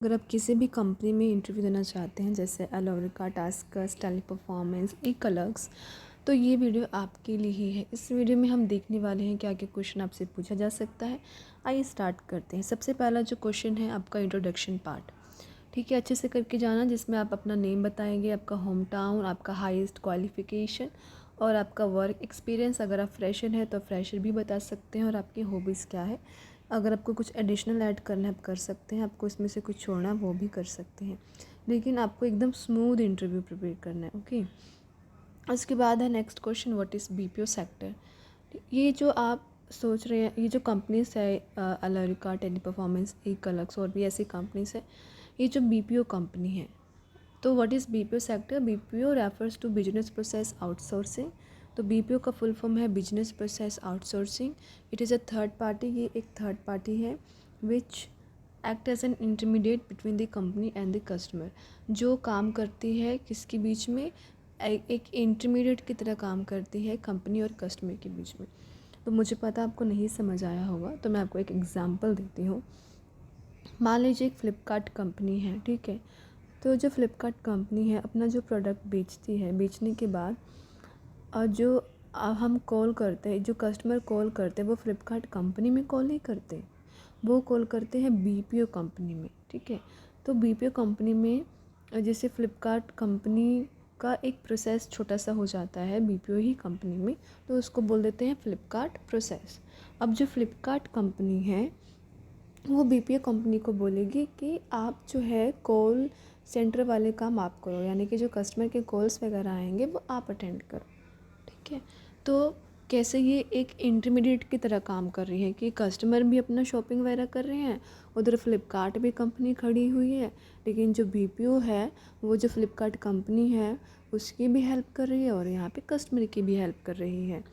अगर आप किसी भी कंपनी में इंटरव्यू देना चाहते हैं जैसे एलोरिका, टास्कस, टेलीपरफॉर्मेंस, ई-कलर्स, तो ये वीडियो आपके लिए ही है। इस वीडियो में हम देखने वाले हैं क्या क्या क्वेश्चन आपसे पूछा जा सकता है। आइए स्टार्ट करते हैं। सबसे पहला जो क्वेश्चन है आपका इंट्रोडक्शन पार्ट, ठीक है, अच्छे से करके जाना, जिसमें आप अपना नेम बताएंगे, आपका होम टाउन, आपका हाईएस्ट क्वालिफ़िकेशन और आपका वर्क एक्सपीरियंस। अगर आप फ्रेशर हैं तो फ्रेशर भी बता सकते हैं, और आपकी हॉबीज़ क्या है। अगर आपको कुछ एडिशनल ऐड करना है आप कर सकते हैं, आपको इसमें से कुछ छोड़ना है वो भी कर सकते हैं, लेकिन आपको एकदम स्मूथ इंटरव्यू प्रिपेयर करना है। ओके, उसके बाद है next question, what is BPO sector. ये जो आप सोच रहे हैं, ये जो कंपनीज है एलोरिका, टेलीपरफॉर्मेंस, ई-कलर्स और भी ऐसी कंपनीज है, ये जो बीपीओ कंपनी है। तो what is BPO sector? BPO refers to business process outsourcing. तो बीपीओ का फुल फॉर्म है business process outsourcing. It is a third party, ये एक थर्ड पार्टी है which act as an intermediate between the company and the customer. जो काम करती है किसके बीच में? एक इंटरमीडिएट की तरह काम करती है कंपनी और कस्टमर के बीच में। तो मुझे पता आपको नहीं समझ आया होगा, तो मैं आपको एक एग्जांपल देती हूँ। मान लीजिए एक फ़्लिपकार्ट कंपनी है, ठीक है। तो जो फ़्लिपकार्ट कंपनी है अपना जो प्रोडक्ट बेचती है, बेचने के बाद जो हम कॉल करते हैं, जो कस्टमर कॉल करते हैं वो फ़्लिपकार्ट कंपनी में कॉल नहीं करते, वो कॉल करते हैं बीपीओ कंपनी में, ठीक है। तो बीपीओ कंपनी में जैसे फ़्लिपकार्ट कंपनी का एक प्रोसेस छोटा सा हो जाता है बीपीओ ही कंपनी में, तो उसको बोल देते हैं फ़्लिपकार्ट प्रोसेस। अब जो फ़्लिपकार्ट कंपनी है वो बीपीओ कंपनी को बोलेगी कि आप जो है कॉल सेंटर वाले काम आप करो, यानी कि जो कस्टमर के कॉल्स वगैरह आएंगे वो आप अटेंड करो, ठीक है। तो कैसे ये एक इंटरमीडिएट की तरह काम कर रही है कि कस्टमर भी अपना शॉपिंग वगैरह कर रहे हैं, उधर फ्लिपकार्ट भी कंपनी खड़ी हुई है, लेकिन जो बीपीओ है वो जो फ्लिपकार्ट कंपनी है उसकी भी हेल्प कर रही है और यहाँ पे कस्टमर की भी हेल्प कर रही है।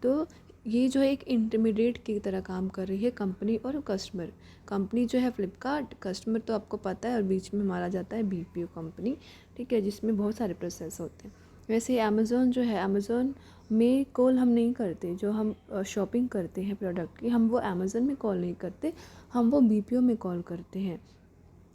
तो ये जो है एक इंटरमीडिएट की तरह काम कर रही है कंपनी और कस्टमर। कंपनी जो है फ्लिपकार्ट, कस्टमर तो आपको पता है, और बीच में मारा जाता है बीपीओ कंपनी, ठीक है, जिसमें बहुत सारे प्रोसेस होते हैं। वैसे ही अमेज़ोन जो है, अमेज़ोन में कॉल हम नहीं करते, जो हम शॉपिंग करते हैं प्रोडक्ट की, हम वो अमेज़ोन में कॉल नहीं करते, हम वो बीपीओ में कॉल करते हैं।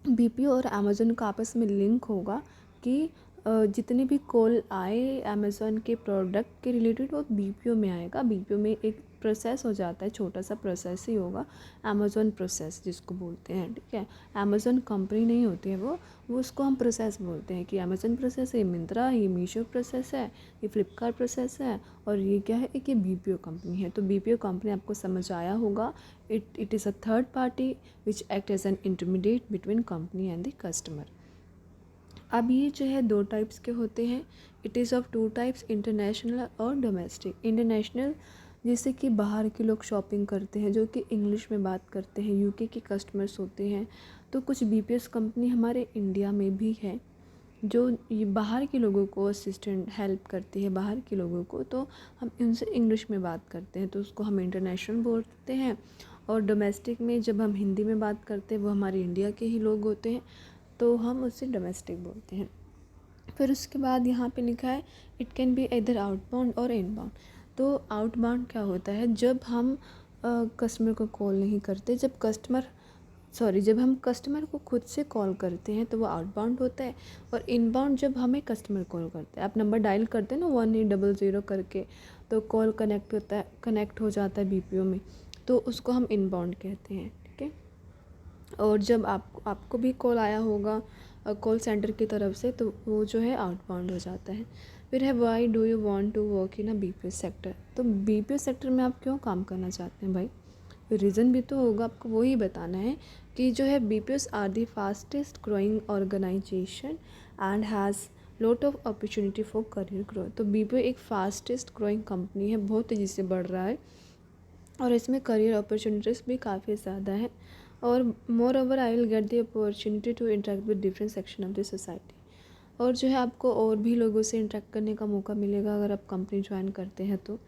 बीपीओ और अमेज़ोन का आपस में लिंक होगा कि जितने भी कॉल आए अमेज़ोन के प्रोडक्ट के रिलेटेड वो बीपीओ में आएगा। बीपीओ में एक प्रोसेस हो जाता है, छोटा सा प्रोसेस ही होगा, अमेज़ोन प्रोसेस जिसको बोलते हैं, ठीक है। अमेज़ोन कंपनी नहीं होती है वो उसको हम प्रोसेस बोलते हैं कि अमेज़ोन प्रोसेस है, ये मिंत्रा, ये मीशो प्रोसेस है, ये फ्लिपकार्ट प्रोसेस है, और ये क्या है, एक ये बीपीओ कंपनी है। तो बीपीओ कंपनी आपको समझ आया होगा, it is a third party which act as an intermediate between company and the customer. अब ये जो है दो टाइप्स के होते हैं। It is of two types, international और डोमेस्टिक। इंटरनेशनल जैसे कि बाहर के लोग शॉपिंग करते हैं, जो कि इंग्लिश में बात करते हैं, यूके के कस्टमर्स होते हैं। तो कुछ बीपीएस कंपनी हमारे इंडिया में भी है जो ये बाहर के लोगों को असिस्टेंट हेल्प करती है, बाहर के लोगों को, तो हम उनसे इंग्लिश में बात करते हैं, तो उसको हम इंटरनेशनल बोलते हैं। और डोमेस्टिक में जब हम हिंदी में बात करते हैं, वो हमारे इंडिया के ही लोग होते हैं, तो हम उससे डोमेस्टिक बोलते हैं। फिर उसके बाद यहाँ पे लिखा है इट कैन बी इधर आउटबाउंड और इनबाउंड। तो आउटबाउंड क्या होता है? जब हम कस्टमर को कॉल नहीं करते, जब हम कस्टमर को खुद से कॉल करते हैं तो वो आउटबाउंड होता है। और इनबाउंड जब हमें कस्टमर कॉल करते हैं, आप नंबर डायल करते हैं ना 1800 करके, तो कॉल कनेक्ट हो जाता है बीपीओ में, तो उसको हम इनबाउंड कहते हैं, ठीक है। और जब आपको भी कॉल आया होगा कॉल सेंटर की तरफ से, तो वो जो है आउटबाउंड हो जाता है। फिर है why do you want to work in a BPO sector. तो बीपीओ सेक्टर में आप क्यों काम करना चाहते हैं भाई? रीज़न भी तो होगा, आपको वही बताना है कि जो है BPOs are the fastest growing organization and has lot of opportunity for career growth. तो बीपीओ एक फास्टेस्ट ग्रोइंग कंपनी है, बहुत तेज़ी से बढ़ रहा है, और इसमें करियर अपॉर्चुनिटीज़ भी काफ़ी ज़्यादा है। और moreover I will get the opportunity to interact with different section of the society. और जो है आपको और भी लोगों से इंटरेक्ट करने का मौका मिलेगा अगर आप कंपनी ज्वाइन करते हैं। तो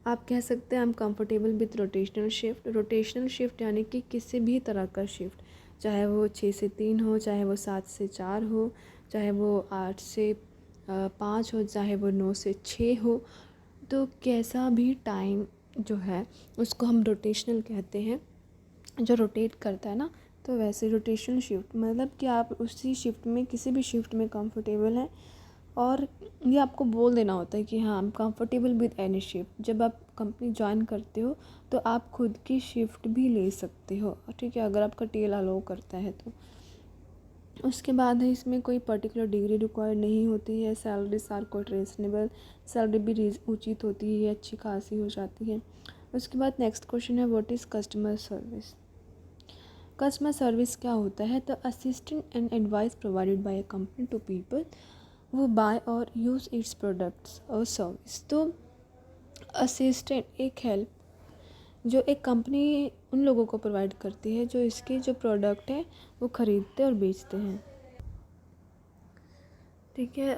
आप कह सकते हैं I am comfortable with rotational shift. Rotational shift यानी कि किसी भी तरह का शिफ्ट, चाहे वो 6 से 3 हो, चाहे वो 7 से 4 हो, चाहे वो 8 से 5 हो, चाहे वो 9 से 6 हो, तो कैसा भी टाइम जो है उसको हम रोटेशनल कहते हैं। जो रोटेट करता है ना, तो वैसे रोटेशनल शिफ्ट मतलब कि आप उसी शिफ्ट में किसी भी शिफ्ट में कंफर्टेबल हैं, और ये आपको बोल देना होता है कि हाँ I am comfortable with any shift. जब आप कंपनी ज्वाइन करते हो तो आप खुद की शिफ्ट भी ले सकते हो, ठीक है, अगर आपका टीएल अलाउ करता है तो। उसके बाद है इसमें कोई पर्टिकुलर डिग्री रिक्वायर्ड नहीं होती है। Salaries are quite reasonable, salary भी उचित होती है, अच्छी खासी हो जाती है। उसके बाद नेक्स्ट क्वेश्चन है what is customer service. Customer service क्या होता है? The assistant and advice provided by a company to people who buy or use its products or service. तो असिस्टेंट एक हेल्प जो एक कंपनी उन लोगों को प्रोवाइड करती है जो इसके जो प्रोडक्ट है वो ख़रीदते और बेचते हैं, ठीक है।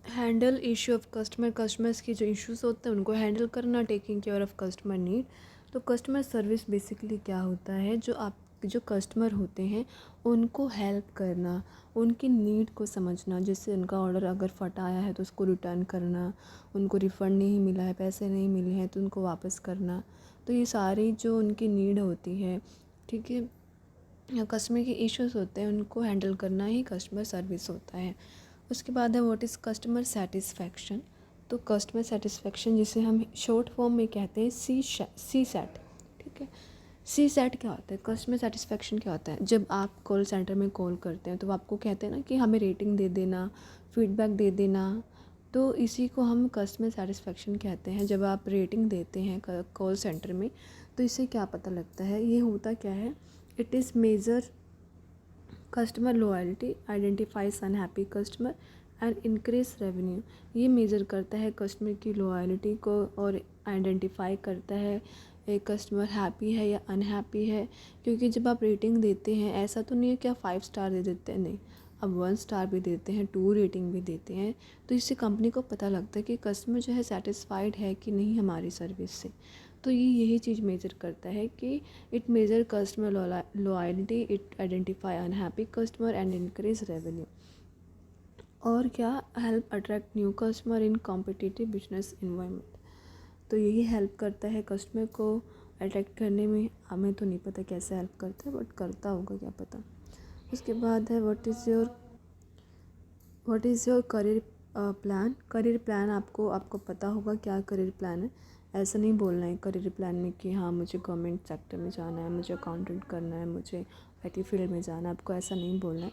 हैंडल इशू ऑफ कस्टमर्स की जो इश्यूज होते हैं उनको हैंडल करना, taking care of customer need. तो कस्टमर सर्विस बेसिकली क्या होता है? जो कस्टमर होते हैं उनको हेल्प करना, उनकी नीड को समझना, जैसे उनका ऑर्डर अगर फटा आया है तो उसको रिटर्न करना, उनको रिफ़ंड नहीं मिला है, पैसे नहीं मिले हैं तो उनको वापस करना। तो ये सारी जो उनकी नीड होती है, ठीक है, कस्टमर के इश्यूज होते हैं उनको हैंडल करना ही कस्टमर सर्विस होता है। उसके बाद है व्हाट इज़ कस्टमर सेटिस्फैक्शन। तो कस्टमर सेटिस्फैक्शन जिसे हम शॉर्ट फॉर्म में कहते हैं सी सैट, ठीक है। सी सैट क्या होता है? कस्टमर सेटिस्फैक्शन क्या होता है? जब आप कॉल सेंटर में कॉल करते हैं तो वो आपको कहते हैं ना कि हमें रेटिंग दे देना, फीडबैक दे देना। तो इसी को हम कस्टमर सेटिस्फैक्शन कहते हैं। जब आप रेटिंग देते हैं कॉल सेंटर में तो इससे क्या पता लगता है? ये होता क्या है? It is measure customer loyalty, identifies unhappy customer and increase revenue. ये मेज़र करता है कस्टमर की लॉयल्टी को और आइडेंटिफाई करता है एक कस्टमर हैप्पी है या अनहैप्पी है। क्योंकि जब आप रेटिंग देते हैं ऐसा तो नहीं है कि आप 5 स्टार दे देते हैं, नहीं, आप 1 स्टार भी देते हैं, 2 रेटिंग भी देते हैं। तो इससे कंपनी को पता लगता है कि कस्टमर जो है सेटिस्फाइड है कि नहीं हमारी सर्विस से। तो ये यही चीज़ मेजर करता है कि it measure customer loyalty, it identify unhappy customer and increase revenue. और क्या? Help attract new customer in competitive business environment. तो यही हेल्प करता है कस्टमर को अट्रैक्ट करने में। हमें तो नहीं पता कैसे हेल्प करता है, बट करता होगा, क्या पता। उसके बाद है what is your career plan. Career plan आपको पता होगा क्या करियर प्लान है। ऐसा नहीं बोलना है करियर प्लान में कि हाँ मुझे गवर्नमेंट सेक्टर में जाना है, मुझे अकाउंटेंट करना है, मुझे आईटी फील्ड में जाना है। आपको ऐसा नहीं बोलना है।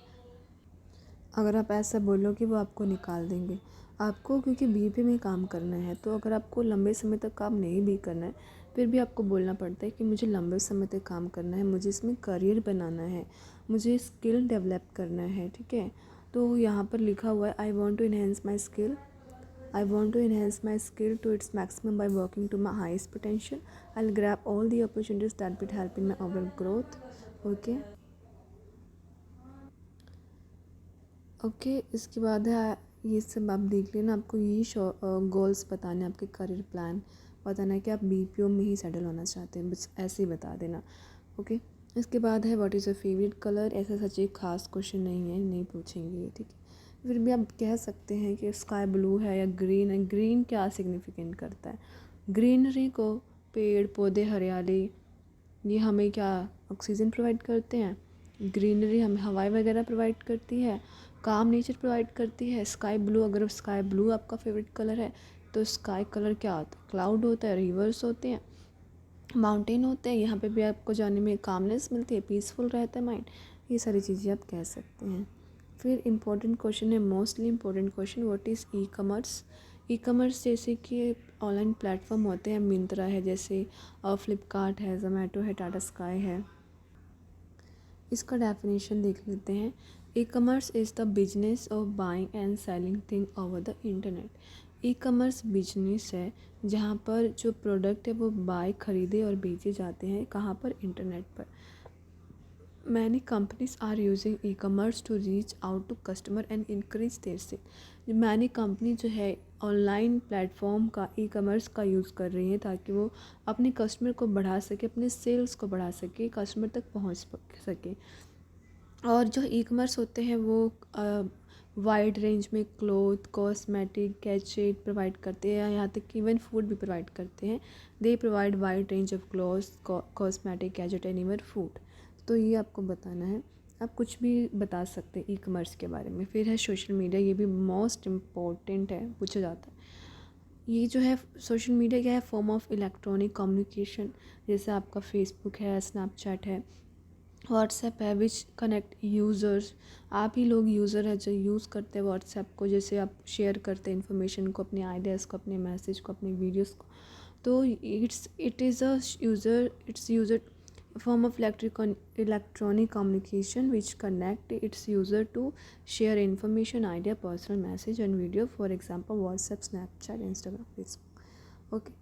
अगर आप ऐसा बोलोगे वो आपको निकाल देंगे। आपको क्योंकि बीपी में काम करना है, तो अगर आपको लंबे समय तक काम नहीं भी करना है फिर भी आपको बोलना पड़ता है कि मुझे लंबे समय तक काम करना है, मुझे इसमें करियर बनाना है, मुझे स्किल डेवलप करना है, ठीक है। तो यहाँ पर लिखा हुआ है I want to enhance my skill, I want to enhance my skill to its maximum by working to my highest potential. I'll grab all the opportunities that will help in my overall growth. Okay. इसके बाद है ये सब आप देख लेना। आपको यही गोल्स बताने, आपके करियर प्लान बताना है कि आप बीपीओ में ही सेटल होना चाहते हैं, बस ऐसे ही बता देना। ओके। इसके बाद है what is your favourite colour. ऐसा सच एक खास क्वेश्चन नहीं है, नहीं पूछेंगे ये, ठीक है। फिर भी आप कह सकते हैं कि स्काई ब्लू है या ग्रीन है। ग्रीन क्या सिग्निफिकेंट करता है? ग्रीनरी को, पेड़ पौधे, हरियाली, ये हमें क्या ऑक्सीजन प्रोवाइड करते हैं। ग्रीनरी हमें हवाएं वगैरह प्रोवाइड करती है, काम नेचर प्रोवाइड करती है। स्काई ब्लू, अगर स्काई ब्लू आपका फेवरेट कलर है तो स्काई कलर क्या होता है? क्लाउड होता है, रिवर्स होते हैं, माउंटेन होते हैं। यहाँ पे भी आपको जाने में कामनेस मिलती है, पीसफुल रहता है माइंड। ये सारी चीज़ें आप कह सकते हैं। फिर इम्पोर्टेंट क्वेश्चन है, mostly important question, what is e commerce. E commerce जैसे कि ऑनलाइन प्लेटफॉर्म होते हैं, मिंत्रा है जैसे, फ्लिपकार्ट है, जोमेटो है, टाटा स्काई है। इसका डेफिनेशन देख लेते हैं। E commerce is the business of buying and selling thing over the internet. E commerce business है जहाँ पर जो प्रोडक्ट है वो बाय खरीदे और बेचे जाते हैं, कहाँ पर? इंटरनेट पर। Many companies are using e commerce to reach out to customer and increase their sale. Many company जो है ऑनलाइन प्लेटफॉर्म का, ई कॉमर्स का यूज़ कर रही हैं ताकि वो अपने कस्टमर को बढ़ा सके, अपने सेल्स को बढ़ा सके, कस्टमर तक पहुंच सके। और जो ई कॉमर्स होते हैं वो वाइड रेंज में क्लोथ, कॉस्मेटिक, गैजेट प्रोवाइड करते हैं, यहाँ तक कि इवन फूड भी प्रोवाइड करते हैं। They provide wide range of clothes, cosmetic, gadget and even food. तो ये आपको बताना है। आप कुछ भी बता सकते हैं ई कॉमर्स के बारे में। फिर है सोशल मीडिया, ये भी मोस्ट इम्पॉर्टेंट है, पूछा जाता है। ये जो है सोशल मीडिया क्या है, फॉर्म ऑफ इलेक्ट्रॉनिक कम्युनिकेशन। जैसे आपका फेसबुक है, स्नैपचैट है, व्हाट्सएप है, विच कनेक्ट यूज़र्स। आप ही लोग यूज़र है जो यूज़ करते हैं व्हाट्सएप को। जैसे आप शेयर करते हैं इन्फॉर्मेशन को, अपने आइडियाज़ को, अपने मैसेज को, अपने वीडियोज़ को। तो it's user form of electronic communication which connect its user to share information, idea, personal message and video, for example WhatsApp, Snapchat, Instagram, Facebook। Okay,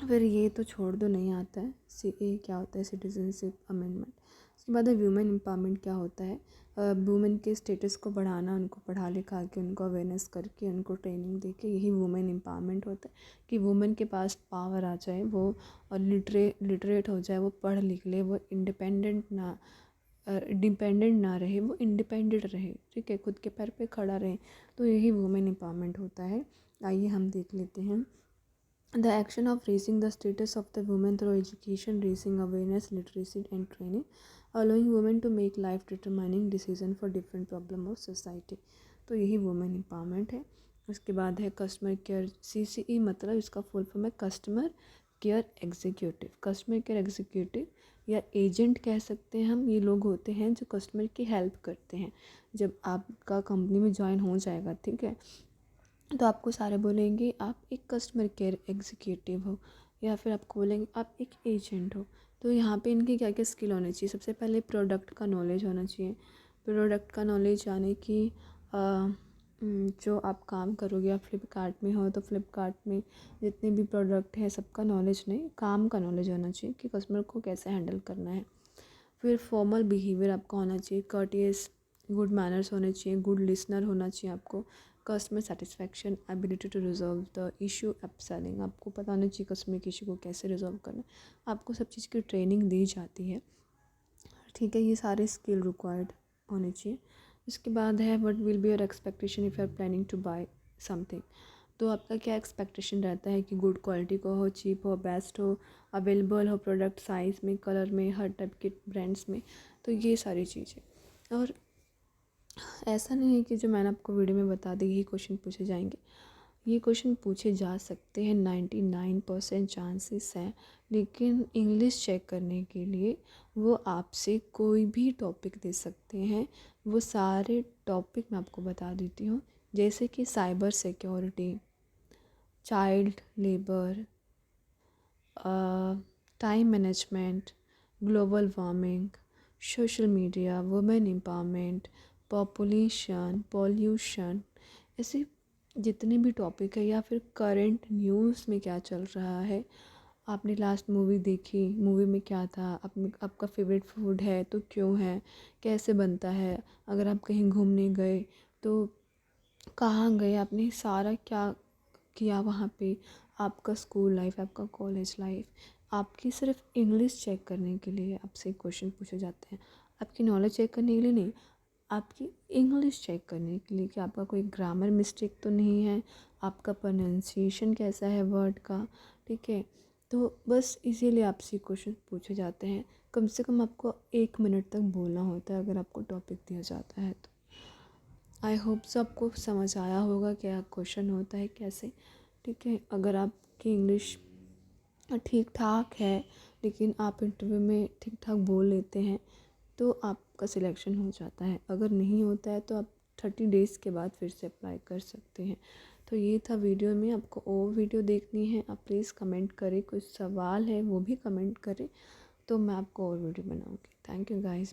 फिर ये तो छोड़ दो, नहीं आता है। CA क्या होता है, सिटीजनशिप अमेंडमेंट। उसके बाद है वुमेन एम्पावरमेंट क्या होता है, वुमेन के स्टेटस को बढ़ाना, उनको पढ़ा लिखा के, उनको अवेयरनेस करके, उनको ट्रेनिंग दे के, यही वुमेन एम्पावरमेंट होता है। कि वुमेन के पास पावर आ जाए, वो लिटरेट हो जाए, वो पढ़ लिख ले, वो डिपेंडेंट ना रहे, वो इंडिपेंडेंट रहे, ठीक है, खुद के पैर पे खड़ा रहे। तो यही वुमेन एम्पावरमेंट होता है। आइए हम देख लेते हैं। The action of raising the status of the women through education, raising awareness, literacy and training, allowing women to make life determining decision for different problem of society। तो यही वुमेन एम्पावरमेंट है। उसके बाद है कस्टमर केयर। CCE मतलब इसका full form है customer care executive. Customer care executive या एजेंट कह सकते हैं हम। ये लोग होते हैं जो कस्टमर की हेल्प करते हैं। जब आपका कंपनी में ज्वाइन हो जाएगा, ठीक है, तो आपको सारे बोलेंगे आप एक कस्टमर केयर एग्जीक्यूटिव हो, या फिर आपको बोलेंगे आप एक एजेंट हो। तो यहाँ पे इनकी क्या क्या स्किल होनी चाहिए। सबसे पहले प्रोडक्ट का नॉलेज होना चाहिए। प्रोडक्ट का नॉलेज यानी कि जो आप काम करोगे, आप फ्लिपकार्ट में हो तो फ्लिपकार्ट में जितने भी प्रोडक्ट हैं सबका नॉलेज नहीं, काम का नॉलेज होना चाहिए कि कस्टमर को कैसे हैंडल करना है। फिर फॉर्मल बिहेवियर आपका होना चाहिए, कर्टियस, गुड मैनर्स होने चाहिए, गुड लिसनर होना चाहिए आपको, customer satisfaction, ability to resolve the issue upselling. आपको पता होना चाहिए कस्टमर के इशू को कैसे रिजॉल्व करना है। आपको सब चीज़ की ट्रेनिंग दी जाती है, ठीक है। ये सारे स्किल रिक्वायर्ड होने चाहिए। इसके बाद है what will be your expectation if you are planning to buy something. तो आपका क्या एक्सपेक्टेशन रहता है कि गुड क्वालिटी का हो, चीप हो, बेस्ट हो, अवेलेबल हो, प्रोडक्ट साइज़ में, कलर में, हर टाइप के ब्रांड्स में। तो ये सारी चीज़ें। और ऐसा नहीं है कि जो मैंने आपको वीडियो में बता दी यही क्वेश्चन पूछे जाएंगे। ये क्वेश्चन पूछे जा सकते हैं, 99% चांसेस हैं। लेकिन इंग्लिश चेक करने के लिए वो आपसे कोई भी टॉपिक दे सकते हैं। वो सारे टॉपिक मैं आपको बता देती हूँ, जैसे कि cyber security, child labour, time management, global warming, social media, women empowerment, population, pollution, ऐसे जितने भी टॉपिक है, या फिर करंट न्यूज़ में क्या चल रहा है। आपने लास्ट मूवी देखी, मूवी में क्या था, आपका फेवरेट फूड है तो क्यों है, कैसे बनता है, अगर आप कहीं घूमने गए तो कहाँ गए, आपने सारा क्या किया वहाँ पे, आपका स्कूल लाइफ, आपका कॉलेज लाइफ। आपकी सिर्फ इंग्लिश चेक करने के लिए आपसे क्वेश्चन पूछे जाते हैं। आपकी नॉलेज चेक करने के लिए नहीं, आपकी इंग्लिश चेक करने के लिए कि आपका कोई ग्रामर मिस्टेक तो नहीं है, आपका प्रोनाउंसिएशन कैसा है वर्ड का, ठीक है। तो बस इसीलिए आपसे क्वेश्चन पूछे जाते हैं। कम से कम आपको 1 मिनट तक बोलना होता है अगर आपको टॉपिक दिया जाता है तो। आई होप सो आपको समझ आया होगा क्या क्वेश्चन होता है कैसे, ठीक है। अगर आपकी इंग्लिश ठीक ठाक है, लेकिन आप इंटरव्यू में ठीक ठाक बोल लेते हैं, तो आपका सिलेक्शन हो जाता है। अगर नहीं होता है तो आप 30 डेज़ के बाद फिर से अप्लाई कर सकते हैं। तो ये था वीडियो में। आपको और वीडियो देखनी है आप प्लीज़ कमेंट करें, कुछ सवाल है वो भी कमेंट करें, तो मैं आपको और वीडियो बनाऊँगी। Thank you guys.